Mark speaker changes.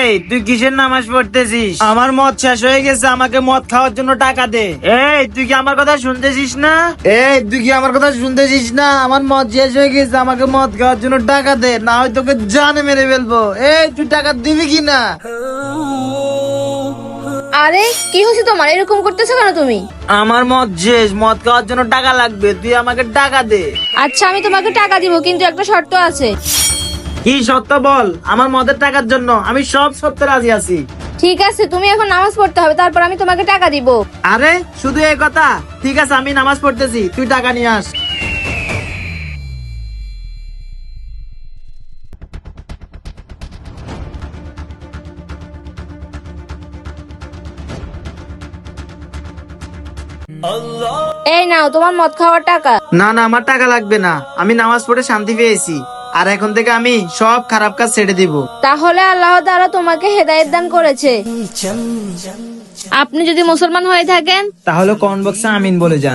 Speaker 1: এই তুই কিসের নামাজ পড়তেছিস? আমার মদ শেষ হয়ে গেছে, আমাকে মদ খাওয়ার জন্য টাকা দে। এই তুই কি আমার কথা শুনতেছিস না? এই তুই কি আমার কথা শুনতেছিস না? আমার মদ শেষ হয়ে গেছে, আমাকে মদ খাওয়ার জন্য টাকা দে, না হয় তোকে জানে মেরে ফেলবো। এই তুই টাকা দিবি কি না?
Speaker 2: আরে কি হয়েছে তোমার, এরকম করতেছো কেন তুমি?
Speaker 1: আমার মদ শেষ, মদ খাওয়ার জন্য টাকা লাগবে, তুই আমাকে টাকা দে।
Speaker 2: আচ্ছা আমি তোমাকে টাকা দিব, কিন্তু একটা শর্ত আছে।
Speaker 1: কি সত্য বল? আমার মদের টাকার জন্য আমি সব সত্যে রাজি আছি।
Speaker 2: ঠিক আছে, তুমি এখন নামাজ পড়তে হবে, তারপর আমি তোমাকে টাকা দিব।
Speaker 1: আরে শুধু এই কথা? ঠিক আছে, আমি নামাজ পড়তেছি, তুই টাকা নিয়ে আস।
Speaker 2: এই নাও তোমার মদ খাওয়ার টাকা।
Speaker 1: না না, আমার টাকা লাগবে না, আমি নামাজ পড়ে শান্তি পেয়েছি, আর এখন থেকে আমি সব খারাপ কাজ ছেড়ে দিব।
Speaker 2: তাহলে আল্লাহ তাআলা তোমাকে হেদায়েত দান করেছে। আপনি যদি মুসলমান হয়ে থাকেন
Speaker 1: তাহলে কমেন্ট বক্সে আমিন বলে যান।